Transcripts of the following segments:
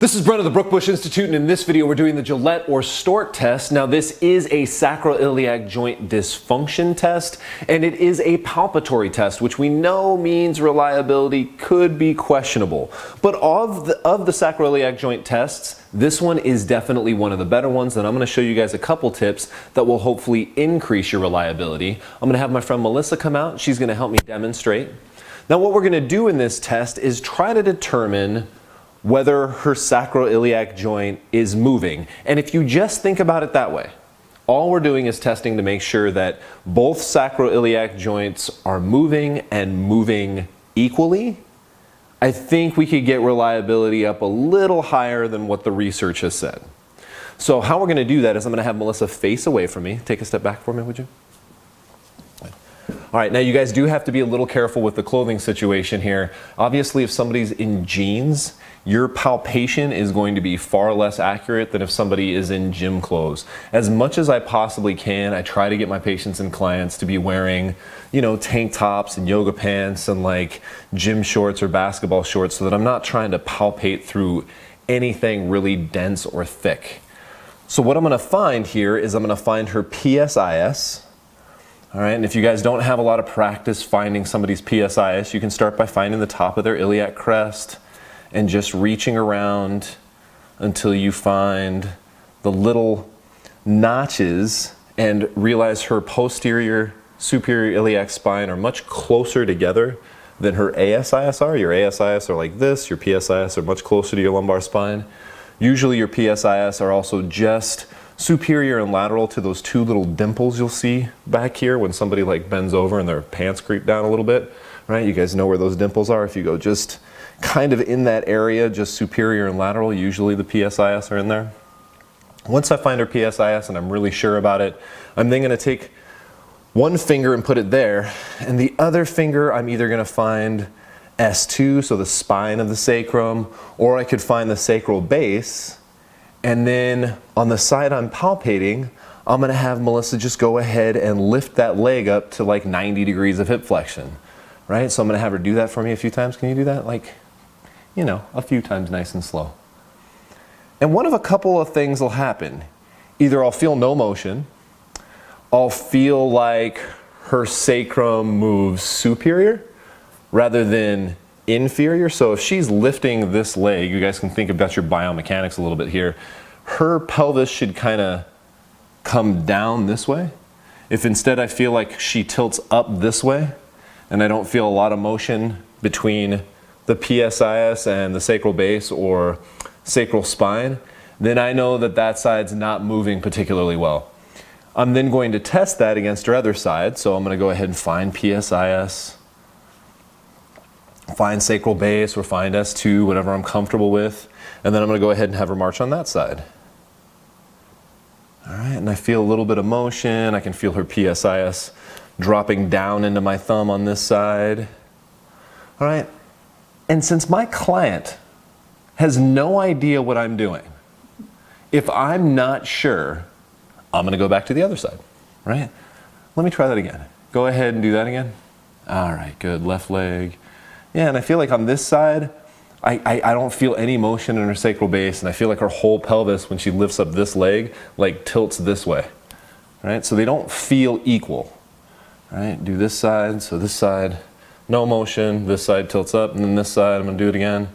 This is Brent of the Brookbush Institute, and in this video we're doing the Gillet or Stork test. Now this is a sacroiliac joint dysfunction test, and it is a palpatory test, which we know means reliability could be questionable. But of the sacroiliac joint tests, this one is definitely one of the better ones, and I'm going to show you guys a couple tips that will hopefully increase your reliability. I'm going to have my friend Melissa come out. She's going to help me demonstrate. Now what we're going to do in this test is try to determine whether her sacroiliac joint is moving. And if you just think about it that way, all we're doing is testing to make sure that both sacroiliac joints are moving and moving equally. I think we could get reliability up a little higher than what the research has said. So how we're going to do that is I'm going to have Melissa face away from me. Take a step back for me, would you? All right, now you guys do have to be a little careful with the clothing situation here. Obviously, if somebody's in jeans, your palpation is going to be far less accurate than if somebody is in gym clothes. As much as I possibly can, I try to get my patients and clients to be wearing, tank tops and yoga pants and like gym shorts or basketball shorts so that I'm not trying to palpate through anything really dense or thick. So what I'm going to find here is I'm going to find her PSIS. All right, and if you guys don't have a lot of practice finding somebody's PSIS, you can start by finding the top of their iliac crest and just reaching around until you find the little notches and realize her posterior superior iliac spine are much closer together than her ASIS are. Your ASIS are like this, your PSIS are much closer to your lumbar spine. Usually your PSIS are also just superior and lateral to those two little dimples you'll see back here when somebody like bends over and their pants creep down a little bit, right? You guys know where those dimples are. If you go just kind of in that area, just superior and lateral, usually the PSIS are in there. Once I find her PSIS and I'm really sure about it, I'm then going to take one finger and put it there, and the other finger I'm either going to find S2, so the spine of the sacrum, or I could find the sacral base. And then on the side I'm palpating, I'm going to have Melissa just go ahead and lift that leg up to like 90 degrees of hip flexion, right? So I'm going to have her do that for me a few times. Can you do that? Like, a few times nice and slow. And one of a couple of things will happen. Either I'll feel no motion, I'll feel like her sacrum moves superior rather than inferior. So if she's lifting this leg, you guys can think about your biomechanics a little bit here. Her pelvis should kind of come down this way. If instead I feel like she tilts up this way and I don't feel a lot of motion between the PSIS and the sacral base or sacral spine, then I know that that side's not moving particularly well. I'm then going to test that against her other side. So I'm going to go ahead and find PSIS, find sacral base, or find S2, whatever I'm comfortable with. And then I'm going to go ahead and have her march on that side. All right, and I feel a little bit of motion. I can feel her PSIS dropping down into my thumb on this side. All right, and since my client has no idea what I'm doing, if I'm not sure, I'm going to go back to the other side, right? Let me try that again. Go ahead and do that again. All right, good. Left leg. Yeah, and I feel like on this side, I don't feel any motion in her sacral base, and I feel like her whole pelvis, when she lifts up this leg, like tilts this way, right? So they don't feel equal, right? Do this side, so this side, no motion, this side tilts up, and then this side, I'm gonna do it again.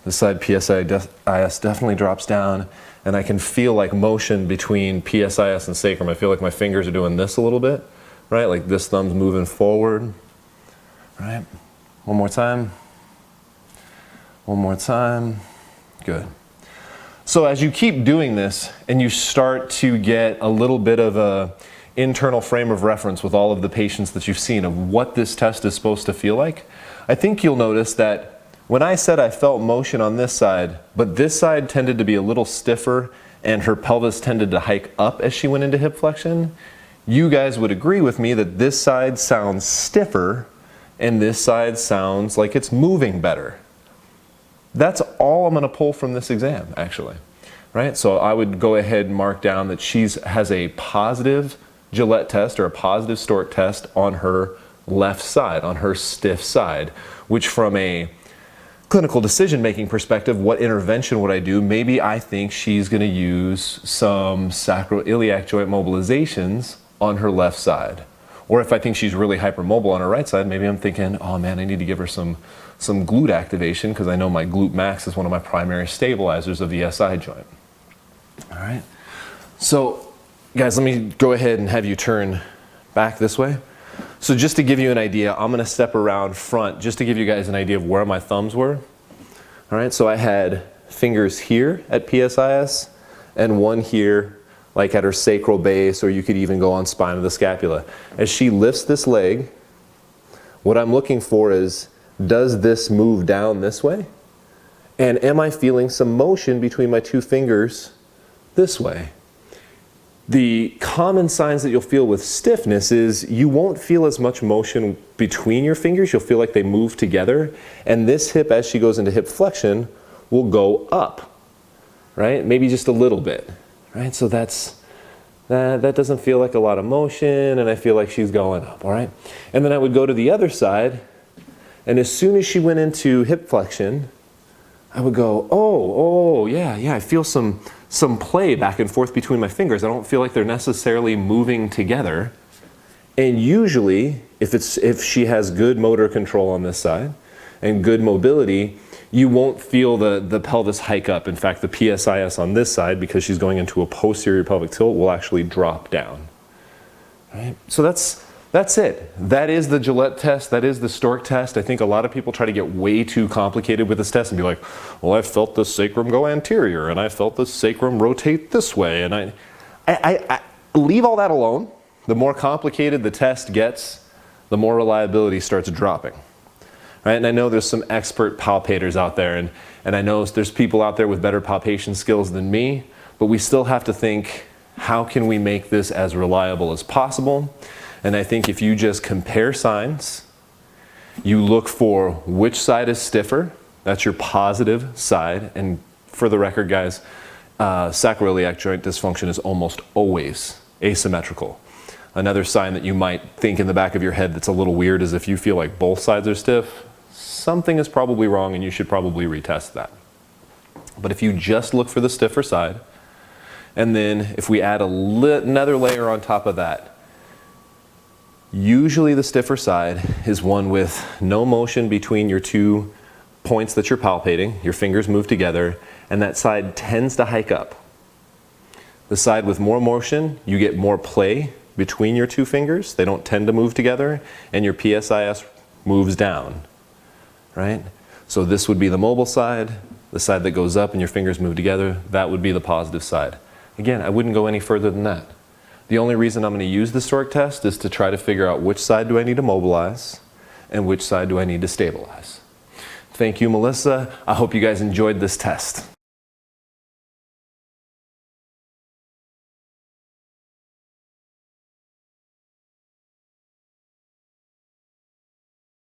This side, PSIS definitely drops down, and I can feel like motion between PSIS and sacrum. I feel like my fingers are doing this a little bit, right? Like this thumb's moving forward, right? One more time. One more time. Good. So as you keep doing this and you start to get a little bit of a internal frame of reference with all of the patients that you've seen of what this test is supposed to feel like, I think you'll notice that when I said I felt motion on this side, but this side tended to be a little stiffer and her pelvis tended to hike up as she went into hip flexion, you guys would agree with me that this side sounds stiffer and this side sounds like it's moving better. That's all I'm going to pull from this exam, actually, right? So I would go ahead and mark down that she has a positive Gillet test or a positive Stork test on her left side, on her stiff side, which from a clinical decision-making perspective, what intervention would I do? Maybe I think she's going to use some sacroiliac joint mobilizations on her left side. Or if I think she's really hypermobile on her right side, maybe I'm thinking, oh man, I need to give her some glute activation because I know my glute max is one of my primary stabilizers of the SI joint. All right. So guys, let me go ahead and have you turn back this way. So just to give you an idea, I'm going to step around front just to give you guys an idea of where my thumbs were. All right, so I had fingers here at PSIS and one here like at her sacral base, or you could even go on spine of the scapula. As she lifts this leg, what I'm looking for is, does this move down this way? And am I feeling some motion between my two fingers this way? The common signs that you'll feel with stiffness is you won't feel as much motion between your fingers. You'll feel like they move together. And this hip, as she goes into hip flexion, will go up, right? Maybe just a little bit, right? So that doesn't feel like a lot of motion, and I feel like she's going up, all right? And then I would go to the other side, and as soon as she went into hip flexion, I would go, oh, yeah, I feel some play back and forth between my fingers. I don't feel like they're necessarily moving together. And usually, if she has good motor control on this side and good mobility, you won't feel the pelvis hike up. In fact, the PSIS on this side, because she's going into a posterior pelvic tilt, will actually drop down. Right? So that's it. That is the Gillet test. That is the Stork test. I think a lot of people try to get way too complicated with this test and be like, well, I felt the sacrum go anterior and I felt the sacrum rotate this way. And I leave all that alone. The more complicated the test gets, the more reliability starts dropping. Right? And I know there's some expert palpators out there, and I know there's people out there with better palpation skills than me, but we still have to think, how can we make this as reliable as possible? And I think if you just compare signs, you look for which side is stiffer, that's your positive side. And for the record, guys, sacroiliac joint dysfunction is almost always asymmetrical. Another sign that you might think in the back of your head that's a little weird is if you feel like both sides are stiff, something is probably wrong and you should probably retest that. But if you just look for the stiffer side, and then if we add another layer on top of that, usually the stiffer side is one with no motion between your two points that you're palpating. Your fingers move together, and that side tends to hike up. The side with more motion, you get more play between your two fingers. They don't tend to move together, and your PSIS moves down, right? So this would be the mobile side. The side that goes up and your fingers move together, that would be the positive side. Again, I wouldn't go any further than that. The only reason I'm going to use the Stork test is to try to figure out which side do I need to mobilize and which side do I need to stabilize. Thank you, Melissa. I hope you guys enjoyed this test.